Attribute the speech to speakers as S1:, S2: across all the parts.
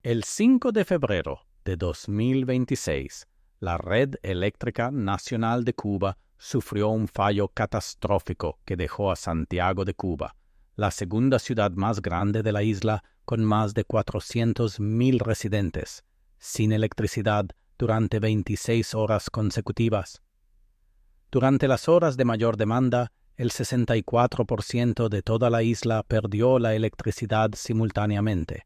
S1: El 5 de febrero de 2026, la Red Eléctrica Nacional de Cuba sufrió un fallo catastrófico que dejó a Santiago de Cuba, la segunda ciudad más grande de la isla con más de 400,000 residentes, sin electricidad durante 26 horas consecutivas. Durante las horas de mayor demanda, el 64% de toda la isla perdió la electricidad simultáneamente.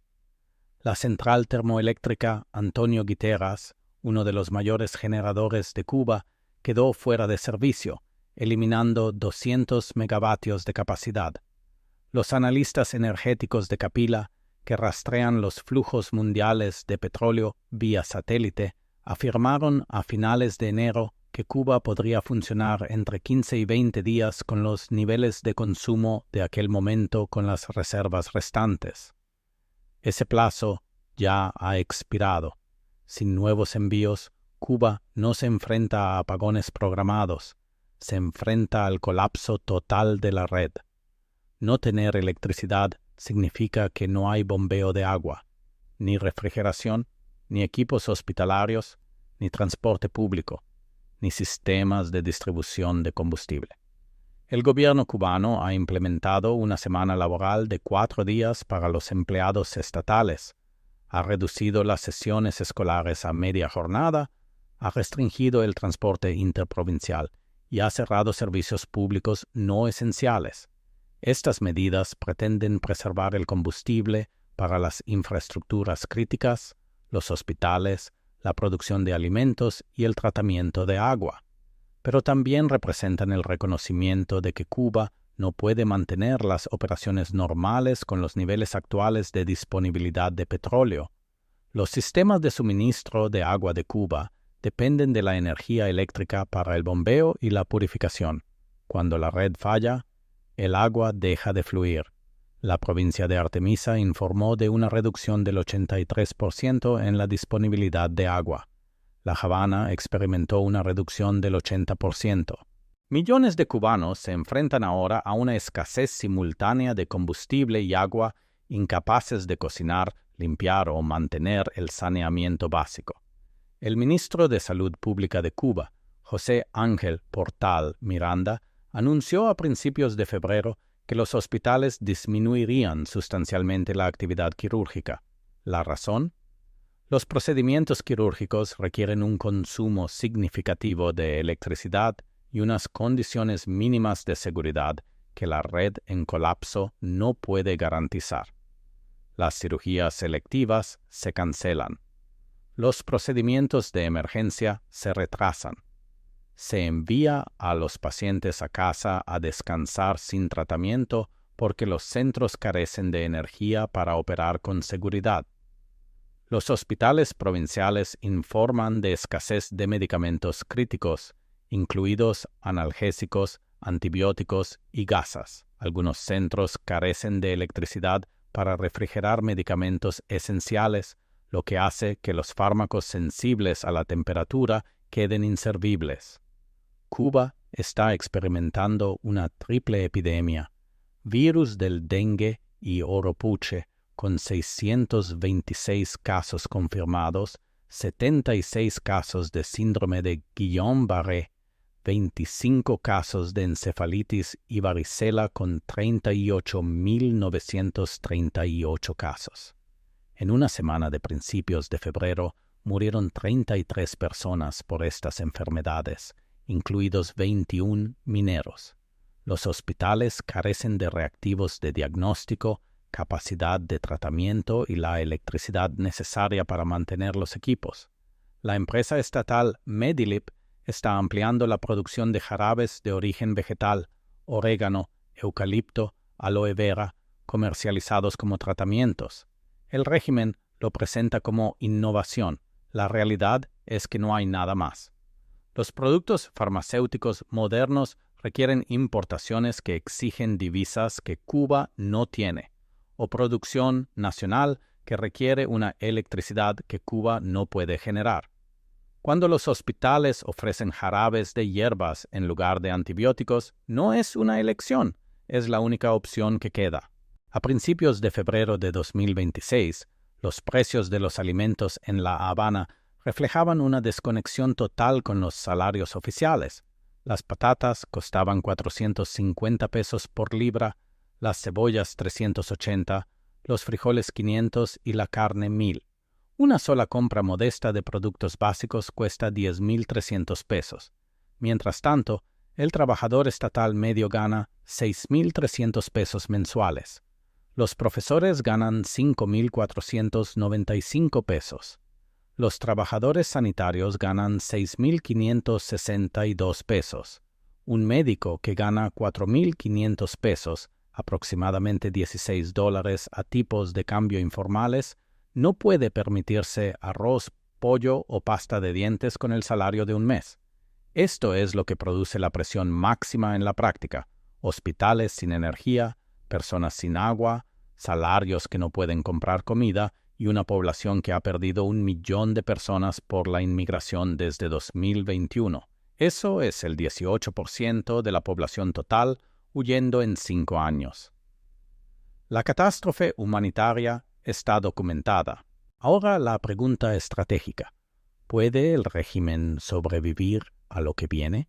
S1: La central termoeléctrica Antonio Guiteras, uno de los mayores generadores de Cuba, quedó fuera de servicio, eliminando 200 megavatios de capacidad. Los analistas energéticos de Capila, que rastrean los flujos mundiales de petróleo vía satélite, afirmaron a finales de enero que Cuba podría funcionar entre 15 y 20 días con los niveles de consumo de aquel momento con las reservas restantes. Ese plazo ya ha expirado. Sin nuevos envíos, Cuba no se enfrenta a apagones programados, se enfrenta al colapso total de la red. No tener electricidad significa que no hay bombeo de agua, ni refrigeración, ni equipos hospitalarios, ni transporte público, ni sistemas de distribución de combustible. El gobierno cubano ha implementado una semana laboral de 4 días para los empleados estatales, ha reducido las sesiones escolares a media jornada, ha restringido el transporte interprovincial y ha cerrado servicios públicos no esenciales. Estas medidas pretenden preservar el combustible para las infraestructuras críticas, los hospitales, la producción de alimentos y el tratamiento de agua, pero también representan el reconocimiento de que Cuba no puede mantener las operaciones normales con los niveles actuales de disponibilidad de petróleo. Los sistemas de suministro de agua de Cuba dependen de la energía eléctrica para el bombeo y la purificación. Cuando la red falla, el agua deja de fluir. La provincia de Artemisa informó de una reducción del 83% en la disponibilidad de agua. La Habana experimentó una reducción del 80%. Millones de cubanos se enfrentan ahora a una escasez simultánea de combustible y agua, incapaces de cocinar, limpiar o mantener el saneamiento básico. El ministro de Salud Pública de Cuba, José Ángel Portal Miranda, anunció a principios de febrero que los hospitales disminuirían sustancialmente la actividad quirúrgica. ¿La razón? Los procedimientos quirúrgicos requieren un consumo significativo de electricidad y unas condiciones mínimas de seguridad que la red en colapso no puede garantizar. Las cirugías selectivas se cancelan. Los procedimientos de emergencia se retrasan. Se envía a los pacientes a casa a descansar sin tratamiento porque los centros carecen de energía para operar con seguridad. Los hospitales provinciales informan de escasez de medicamentos críticos, incluidos analgésicos, antibióticos y gasas. Algunos centros carecen de electricidad para refrigerar medicamentos esenciales, lo que hace que los fármacos sensibles a la temperatura queden inservibles. Cuba está experimentando una triple epidemia: virus del dengue y oropuche, con 626 casos confirmados, 76 casos de síndrome de Guillain-Barré, 25 casos de encefalitis y varicela con 38.938 casos. En una semana de principios de febrero murieron 33 personas por estas enfermedades, incluidos 21 mineros. Los hospitales carecen de reactivos de diagnóstico, capacidad de tratamiento y la electricidad necesaria para mantener los equipos. La empresa estatal Medilip está ampliando la producción de jarabes de origen vegetal, orégano, eucalipto, aloe vera, comercializados como tratamientos. El régimen lo presenta como innovación. La realidad es que no hay nada más. Los productos farmacéuticos modernos requieren importaciones que exigen divisas que Cuba no tiene, o producción nacional que requiere una electricidad que Cuba no puede generar. Cuando los hospitales ofrecen jarabes de hierbas en lugar de antibióticos, no es una elección, es la única opción que queda. A principios de febrero de 2026, Los precios de los alimentos en La Habana reflejaban una desconexión total con los salarios oficiales. Las patatas costaban 450 pesos por libra, las cebollas 380, los frijoles 500 y la carne 1000. Una sola compra modesta de productos básicos cuesta 10.300 pesos. Mientras tanto, el trabajador estatal medio gana 6.300 pesos mensuales. Los profesores ganan 5.495 pesos. Los trabajadores sanitarios ganan 6.562 pesos. Un médico que gana 4.500 pesos, aproximadamente $16 a tipos de cambio informales, no puede permitirse arroz, pollo o pasta de dientes con el salario de un mes. Esto es lo que produce la presión máxima en la práctica: hospitales sin energía, personas sin agua, salarios que no pueden comprar comida y una población que ha perdido 1 millón de personas por la inmigración desde 2021. Eso es el 18% de la población total huyendo en 5 años. La catástrofe humanitaria está documentada. Ahora la pregunta estratégica: ¿puede el régimen sobrevivir a lo que viene?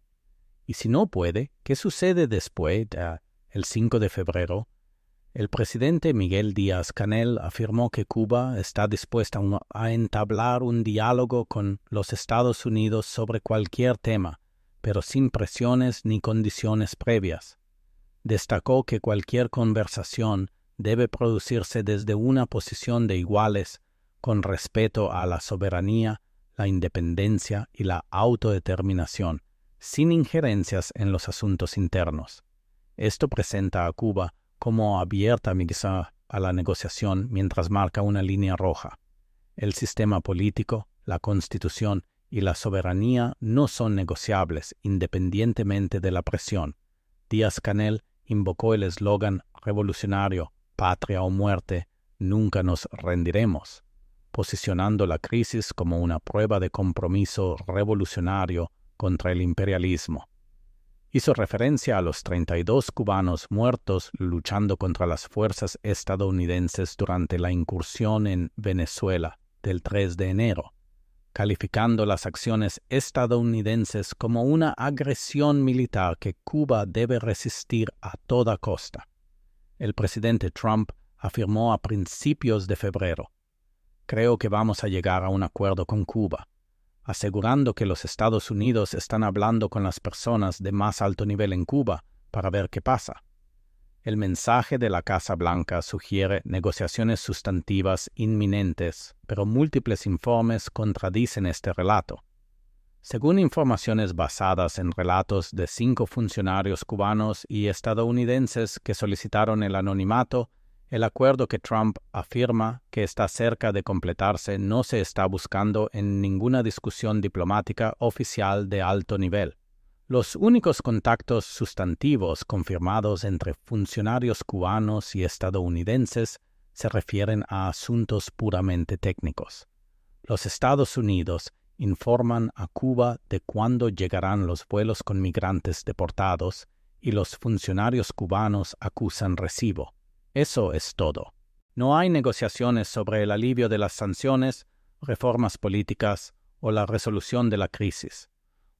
S1: Y si no puede, ¿qué sucede después del 5 de febrero? El presidente Miguel Díaz-Canel afirmó que Cuba está dispuesta a entablar un diálogo con los Estados Unidos sobre cualquier tema, pero sin presiones ni condiciones previas. Destacó que cualquier conversación debe producirse desde una posición de iguales, con respeto a la soberanía, la independencia y la autodeterminación, sin injerencias en los asuntos internos. Esto presenta a Cuba como abierta a la negociación mientras marca una línea roja. El sistema político, la Constitución y la soberanía no son negociables independientemente de la presión. Díaz-Canel invocó el eslogan revolucionario «Patria o muerte, nunca nos rendiremos», posicionando la crisis como una prueba de compromiso revolucionario contra el imperialismo. Hizo referencia a los 32 cubanos muertos luchando contra las fuerzas estadounidenses durante la incursión en Venezuela del 3 de enero, calificando las acciones estadounidenses como una agresión militar que Cuba debe resistir a toda costa. El presidente Trump afirmó a principios de febrero: «Creo que vamos a llegar a un acuerdo con Cuba», asegurando que los Estados Unidos están hablando con las personas de más alto nivel en Cuba para ver qué pasa. El mensaje de la Casa Blanca sugiere negociaciones sustantivas inminentes, pero múltiples informes contradicen este relato. Según informaciones basadas en relatos de 5 funcionarios cubanos y estadounidenses que solicitaron el anonimato, el acuerdo que Trump afirma que está cerca de completarse no se está buscando en ninguna discusión diplomática oficial de alto nivel. Los únicos contactos sustantivos confirmados entre funcionarios cubanos y estadounidenses se refieren a asuntos puramente técnicos. Los Estados Unidos informan a Cuba de cuándo llegarán los vuelos con migrantes deportados y los funcionarios cubanos acusan recibo. Eso es todo. No hay negociaciones sobre el alivio de las sanciones, reformas políticas o la resolución de la crisis.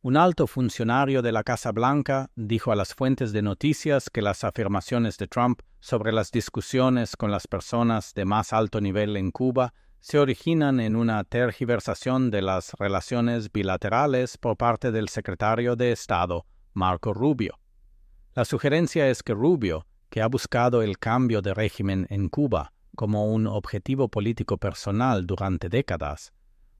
S1: Un alto funcionario de la Casa Blanca dijo a las fuentes de noticias que las afirmaciones de Trump sobre las discusiones con las personas de más alto nivel en Cuba se originan en una tergiversación de las relaciones bilaterales por parte del secretario de Estado, Marco Rubio. La sugerencia es que Rubio, que ha buscado el cambio de régimen en Cuba como un objetivo político personal durante décadas,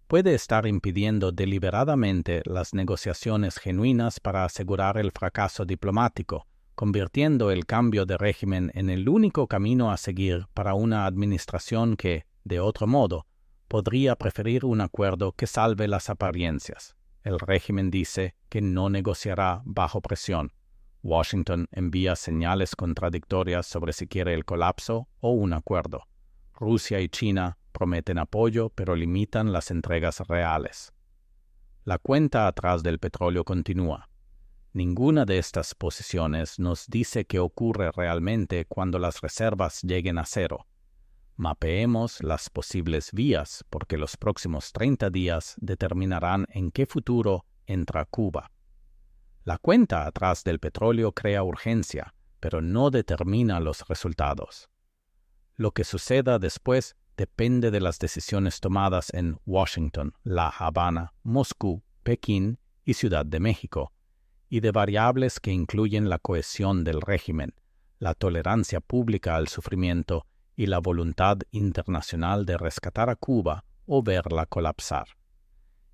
S1: puede estar impidiendo deliberadamente las negociaciones genuinas para asegurar el fracaso diplomático, convirtiendo el cambio de régimen en el único camino a seguir para una administración que, de otro modo, podría preferir un acuerdo que salve las apariencias. El régimen dice que no negociará bajo presión. Washington envía señales contradictorias sobre si quiere el colapso o un acuerdo. Rusia y China prometen apoyo, pero limitan las entregas reales. La cuenta atrás del petróleo continúa. Ninguna de estas posiciones nos dice qué ocurre realmente cuando las reservas lleguen a cero. Mapeemos las posibles vías porque los próximos 30 días determinarán en qué futuro entra Cuba. La cuenta atrás del petróleo crea urgencia, pero no determina los resultados. Lo que suceda después depende de las decisiones tomadas en Washington, La Habana, Moscú, Pekín y Ciudad de México, y de variables que incluyen la cohesión del régimen, la tolerancia pública al sufrimiento y la voluntad internacional de rescatar a Cuba o verla colapsar.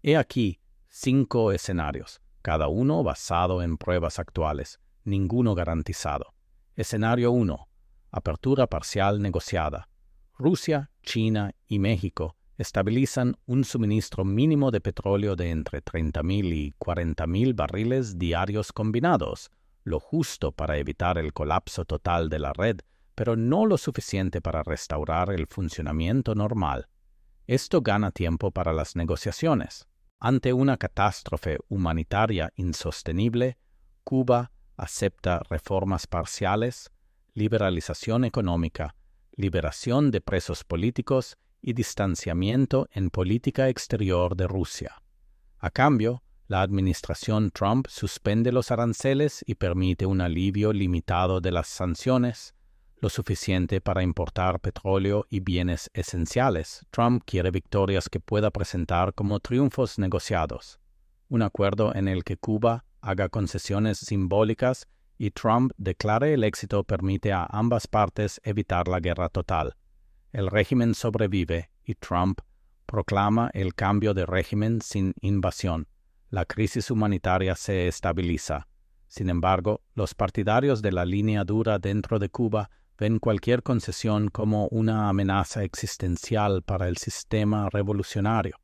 S1: He aquí 5 escenarios, cada uno basado en pruebas actuales, ninguno garantizado. Escenario 1. Apertura parcial negociada. Rusia, China y México estabilizan un suministro mínimo de petróleo de entre 30.000 y 40.000 barriles diarios combinados, lo justo para evitar el colapso total de la red, pero no lo suficiente para restaurar el funcionamiento normal. Esto gana tiempo para las negociaciones. Ante una catástrofe humanitaria insostenible, Cuba acepta reformas parciales, liberalización económica, liberación de presos políticos y distanciamiento en política exterior de Rusia. A cambio, la administración Trump suspende los aranceles y permite un alivio limitado de las sanciones, lo suficiente para importar petróleo y bienes esenciales. Trump quiere victorias que pueda presentar como triunfos negociados. Un acuerdo en el que Cuba haga concesiones simbólicas y Trump declare el éxito permite a ambas partes evitar la guerra total. El régimen sobrevive y Trump proclama el cambio de régimen sin invasión. La crisis humanitaria se estabiliza. Sin embargo, los partidarios de la línea dura dentro de Cuba ven cualquier concesión como una amenaza existencial para el sistema revolucionario.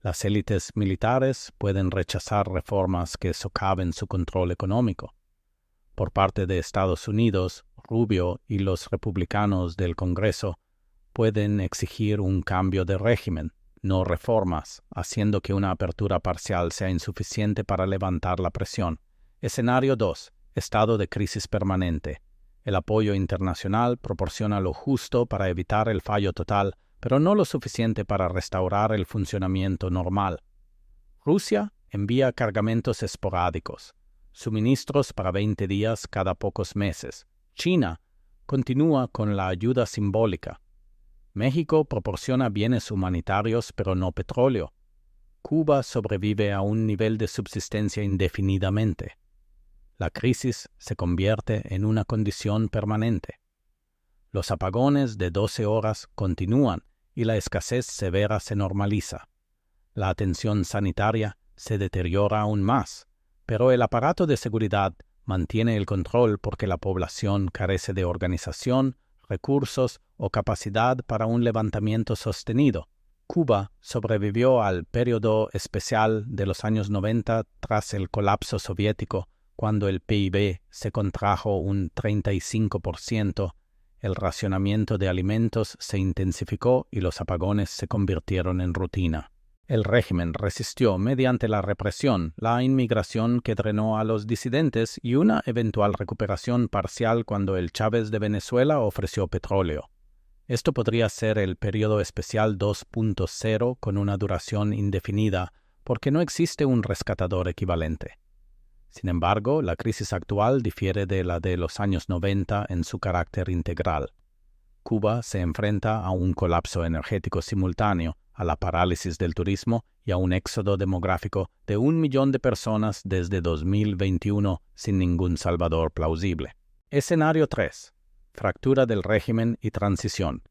S1: Las élites militares pueden rechazar reformas que socaven su control económico. Por parte de Estados Unidos, Rubio y los republicanos del Congreso pueden exigir un cambio de régimen, no reformas, haciendo que una apertura parcial sea insuficiente para levantar la presión. Escenario 2. Estado de crisis permanente. El apoyo internacional proporciona lo justo para evitar el fallo total, pero no lo suficiente para restaurar el funcionamiento normal. Rusia envía cargamentos esporádicos, suministros para 20 días cada pocos meses. China continúa con la ayuda simbólica. México proporciona bienes humanitarios pero no petróleo. Cuba sobrevive a un nivel de subsistencia indefinidamente. La crisis se convierte en una condición permanente. Los apagones de 12 horas continúan y la escasez severa se normaliza. La atención sanitaria se deteriora aún más, pero el aparato de seguridad mantiene el control porque la población carece de organización, recursos o capacidad para un levantamiento sostenido. Cuba sobrevivió al periodo especial de los años 90 tras el colapso soviético, cuando el PIB se contrajo un 35%, el racionamiento de alimentos se intensificó y los apagones se convirtieron en rutina. El régimen resistió mediante la represión, la inmigración que drenó a los disidentes y una eventual recuperación parcial cuando el Chávez de Venezuela ofreció petróleo. Esto podría ser el periodo especial 2.0 con una duración indefinida, porque no existe un rescatador equivalente. Sin embargo, la crisis actual difiere de la de los años 90 en su carácter integral. Cuba se enfrenta a un colapso energético simultáneo, a la parálisis del turismo y a un éxodo demográfico de 1 millón de personas desde 2021 sin ningún salvador plausible. Escenario 3. Fractura del régimen y transición.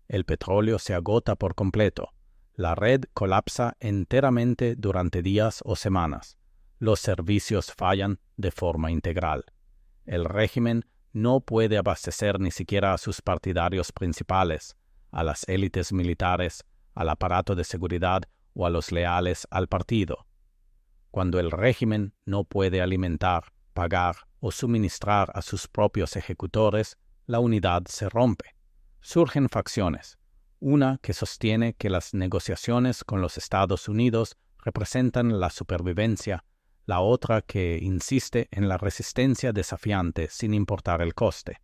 S1: El petróleo se agota por completo. La red colapsa enteramente durante días o semanas. Los servicios fallan de forma integral. El régimen no puede abastecer ni siquiera a sus partidarios principales, a las élites militares, al aparato de seguridad o a los leales al partido. Cuando el régimen no puede alimentar, pagar o suministrar a sus propios ejecutores, la unidad se rompe. Surgen facciones, una que sostiene que las negociaciones con los Estados Unidos representan la supervivencia, la otra que insiste en la resistencia desafiante sin importar el coste.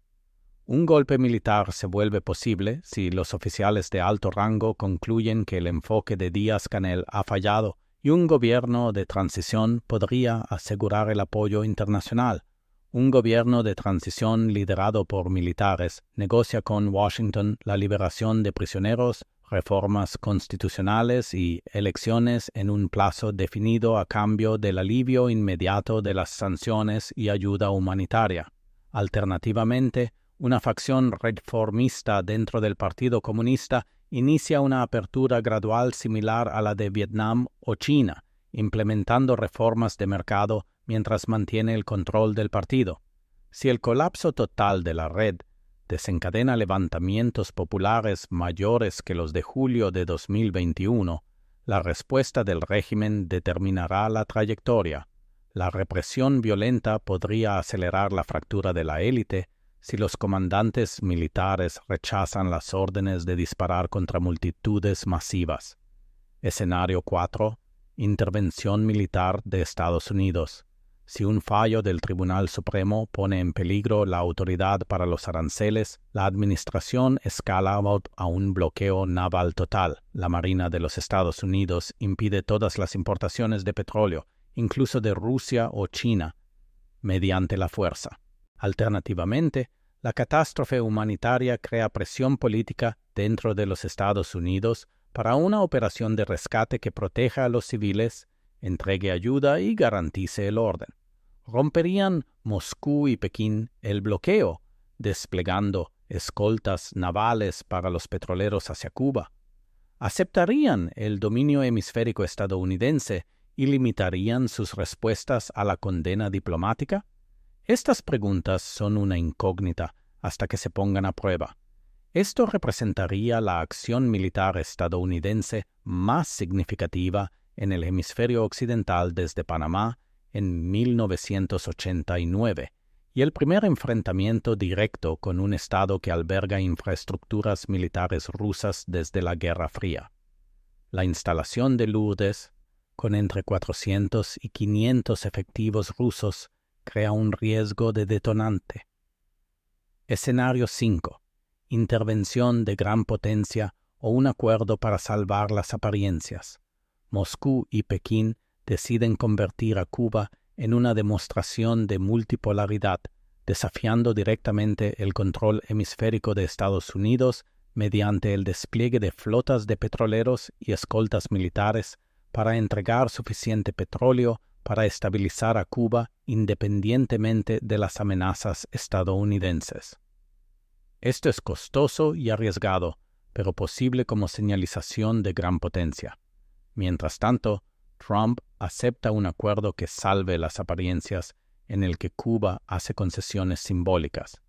S1: Un golpe militar se vuelve posible si los oficiales de alto rango concluyen que el enfoque de Díaz-Canel ha fallado y un gobierno de transición podría asegurar el apoyo internacional. Un gobierno de transición liderado por militares negocia con Washington la liberación de prisioneros, reformas constitucionales y elecciones en un plazo definido a cambio del alivio inmediato de las sanciones y ayuda humanitaria. Alternativamente, una facción reformista dentro del Partido Comunista inicia una apertura gradual similar a la de Vietnam o China, implementando reformas de mercado mientras mantiene el control del partido. Si el colapso total de la red desencadena levantamientos populares mayores que los de julio de 2021, la respuesta del régimen determinará la trayectoria. La represión violenta podría acelerar la fractura de la élite si los comandantes militares rechazan las órdenes de disparar contra multitudes masivas. Escenario 4. Intervención militar de Estados Unidos. Si un fallo del Tribunal Supremo pone en peligro la autoridad para los aranceles, la administración escala a un bloqueo naval total. La Marina de los Estados Unidos impide todas las importaciones de petróleo, incluso de Rusia o China, mediante la fuerza. Alternativamente, la catástrofe humanitaria crea presión política dentro de los Estados Unidos para una operación de rescate que proteja a los civiles, entregue ayuda y garantice el orden. Romperían Moscú y Pekín el bloqueo, desplegando escoltas navales para los petroleros hacia Cuba. ¿Aceptarían el dominio hemisférico estadounidense y limitarían sus respuestas a la condena diplomática? Estas preguntas son una incógnita hasta que se pongan a prueba. Esto representaría la acción militar estadounidense más significativa en el hemisferio occidental desde Panamá en 1989 y el primer enfrentamiento directo con un estado que alberga infraestructuras militares rusas desde la Guerra Fría. La instalación de Lourdes, con entre 400 y 500 efectivos rusos, crea un riesgo de detonante. Escenario 5. Intervención de gran potencia o un acuerdo para salvar las apariencias. Moscú y Pekín deciden convertir a Cuba en una demostración de multipolaridad, desafiando directamente el control hemisférico de Estados Unidos mediante el despliegue de flotas de petroleros y escoltas militares para entregar suficiente petróleo para estabilizar a Cuba independientemente de las amenazas estadounidenses. Esto es costoso y arriesgado, pero posible como señalización de gran potencia. Mientras tanto, Trump acepta un acuerdo que salve las apariencias en el que Cuba hace concesiones simbólicas.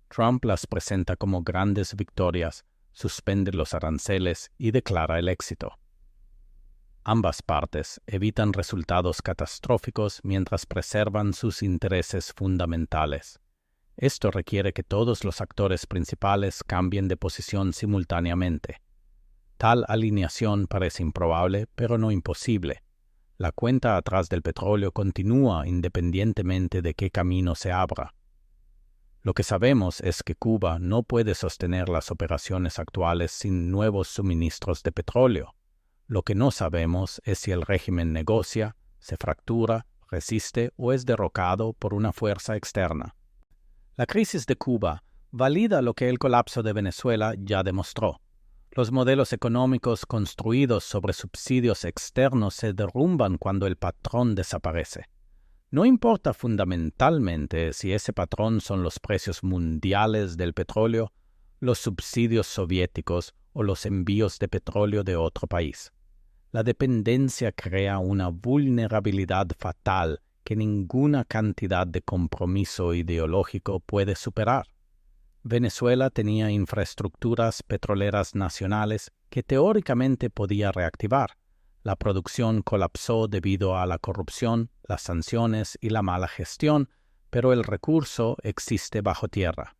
S1: Trump las presenta como grandes victorias, suspende los aranceles y declara el éxito. Ambas partes evitan resultados catastróficos mientras preservan sus intereses fundamentales. Esto requiere que todos los actores principales cambien de posición simultáneamente. Tal alineación parece improbable, pero no imposible. La cuenta atrás del petróleo continúa independientemente de qué camino se abra. Lo que sabemos es que Cuba no puede sostener las operaciones actuales sin nuevos suministros de petróleo. Lo que no sabemos es si el régimen negocia, se fractura, resiste o es derrocado por una fuerza externa. La crisis de Cuba valida lo que el colapso de Venezuela ya demostró. Los modelos económicos construidos sobre subsidios externos se derrumban cuando el patrón desaparece. No importa fundamentalmente si ese patrón son los precios mundiales del petróleo, los subsidios soviéticos o los envíos de petróleo de otro país. La dependencia crea una vulnerabilidad fatal que ninguna cantidad de compromiso ideológico puede superar. Venezuela tenía infraestructuras petroleras nacionales que teóricamente podía reactivar. La producción colapsó debido a la corrupción, las sanciones y la mala gestión, pero el recurso existe bajo tierra.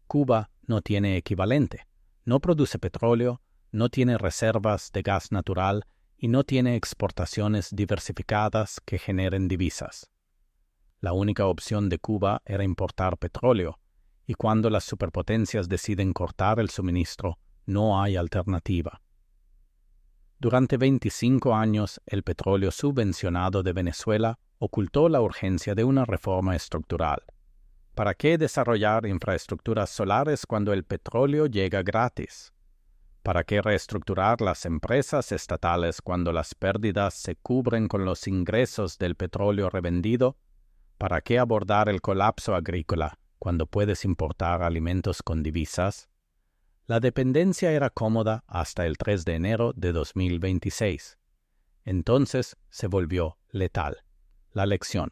S1: Cuba no tiene equivalente. No produce petróleo, no tiene reservas de gas natural y no tiene exportaciones diversificadas que generen divisas. La única opción de Cuba era importar petróleo, y cuando las superpotencias deciden cortar el suministro, no hay alternativa. Durante 25 años, el petróleo subvencionado de Venezuela ocultó la urgencia de una reforma estructural. ¿Para qué desarrollar infraestructuras solares cuando el petróleo llega gratis? ¿Para qué reestructurar las empresas estatales cuando las pérdidas se cubren con los ingresos del petróleo revendido? ¿Para qué abordar el colapso agrícola cuando puedes importar alimentos con divisas? La dependencia era cómoda hasta el 3 de enero de 2026. Entonces se volvió letal. La lección: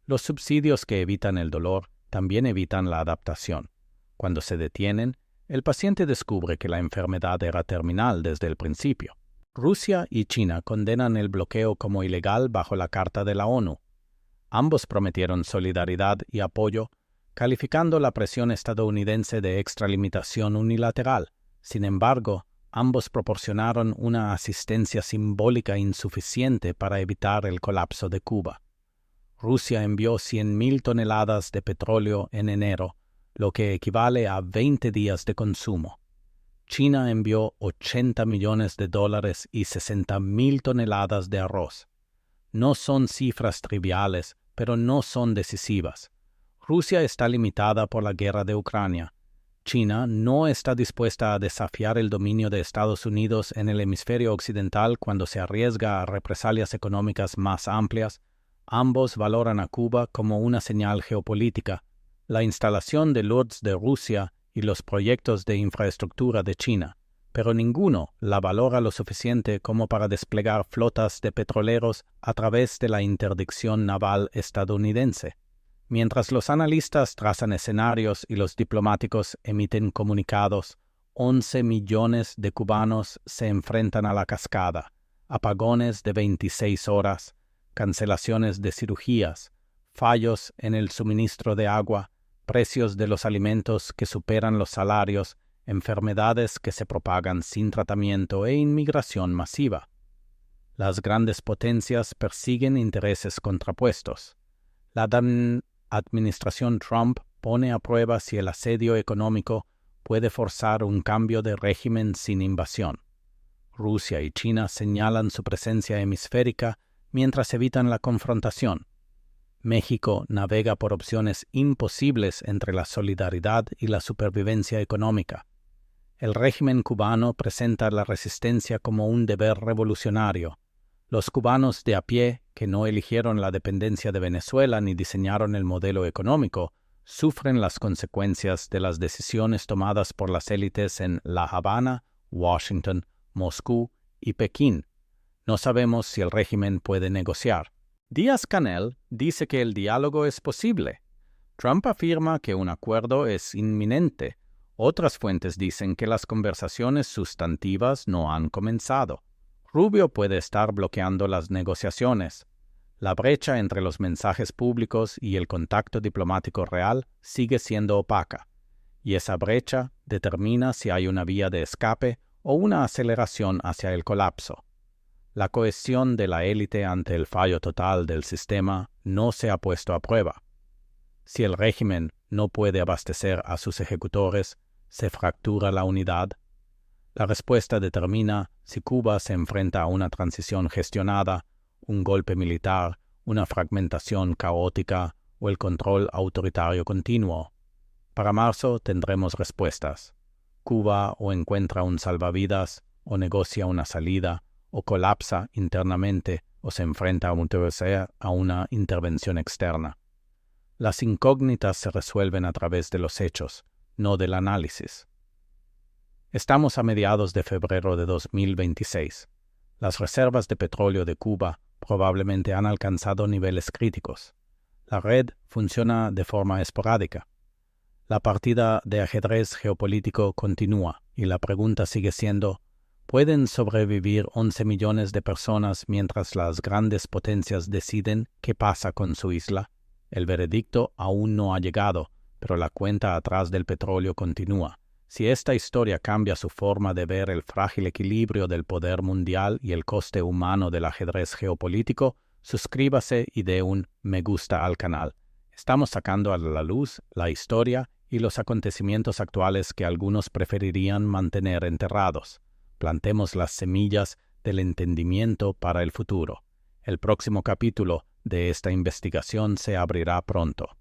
S1: los subsidios que evitan el dolor también evitan la adaptación. Cuando se detienen, el paciente descubre que la enfermedad era terminal desde el principio. Rusia y China condenan el bloqueo como ilegal bajo la Carta de la ONU. Ambos prometieron solidaridad y apoyo, calificando la presión estadounidense de extralimitación unilateral. Sin embargo, ambos proporcionaron una asistencia simbólica insuficiente para evitar el colapso de Cuba. Rusia envió 100.000 toneladas de petróleo en enero, lo que equivale a 20 días de consumo. China envió $80 millones y 60.000 toneladas de arroz. No son cifras triviales, pero no son decisivas. Rusia está limitada por la guerra de Ucrania. China no está dispuesta a desafiar el dominio de Estados Unidos en el hemisferio occidental cuando se arriesga a represalias económicas más amplias. Ambos valoran a Cuba como una señal geopolítica. La instalación de LURDS de Rusia y los proyectos de infraestructura de China, pero ninguno la valora lo suficiente como para desplegar flotas de petroleros a través de la interdicción naval estadounidense. Mientras los analistas trazan escenarios y los diplomáticos emiten comunicados, 11 millones de cubanos se enfrentan a la cascada, apagones de 26 horas, cancelaciones de cirugías, fallos en el suministro de agua, precios de los alimentos que superan los salarios, enfermedades que se propagan sin tratamiento e inmigración masiva. Las grandes potencias persiguen intereses contrapuestos. La administración Trump pone a prueba si el asedio económico puede forzar un cambio de régimen sin invasión. Rusia y China señalan su presencia hemisférica mientras evitan la confrontación. México navega por opciones imposibles entre la solidaridad y la supervivencia económica. El régimen cubano presenta la resistencia como un deber revolucionario. Los cubanos de a pie, que no eligieron la dependencia de Venezuela ni diseñaron el modelo económico, sufren las consecuencias de las decisiones tomadas por las élites en La Habana, Washington, Moscú y Pekín. No sabemos si el régimen puede negociar. Díaz-Canel dice que el diálogo es posible. Trump afirma que un acuerdo es inminente. Otras fuentes dicen que las conversaciones sustantivas no han comenzado. Rubio puede estar bloqueando las negociaciones. La brecha entre los mensajes públicos y el contacto diplomático real sigue siendo opaca, y esa brecha determina si hay una vía de escape o una aceleración hacia el colapso. La cohesión de la élite ante el fallo total del sistema no se ha puesto a prueba. Si el régimen no puede abastecer a sus ejecutores, se fractura la unidad. La respuesta determina si Cuba se enfrenta a una transición gestionada, un golpe militar, una fragmentación caótica o el control autoritario continuo. Para marzo tendremos respuestas. Cuba o encuentra un salvavidas, o negocia una salida, o colapsa internamente, o se enfrenta a una intervención externa. Las incógnitas se resuelven a través de los hechos, no del análisis. Estamos a mediados de febrero de 2026. Las reservas de petróleo de Cuba probablemente han alcanzado niveles críticos. La red funciona de forma esporádica. La partida de ajedrez geopolítico continúa y la pregunta sigue siendo: ¿pueden sobrevivir 11 millones de personas mientras las grandes potencias deciden qué pasa con su isla? El veredicto aún no ha llegado, pero la cuenta atrás del petróleo continúa. Si esta historia cambia su forma de ver el frágil equilibrio del poder mundial y el coste humano del ajedrez geopolítico, suscríbase y dé un me gusta al canal. Estamos sacando a la luz la historia y los acontecimientos actuales que algunos preferirían mantener enterrados. Plantemos las semillas del entendimiento para el futuro. El próximo capítulo de esta investigación se abrirá pronto.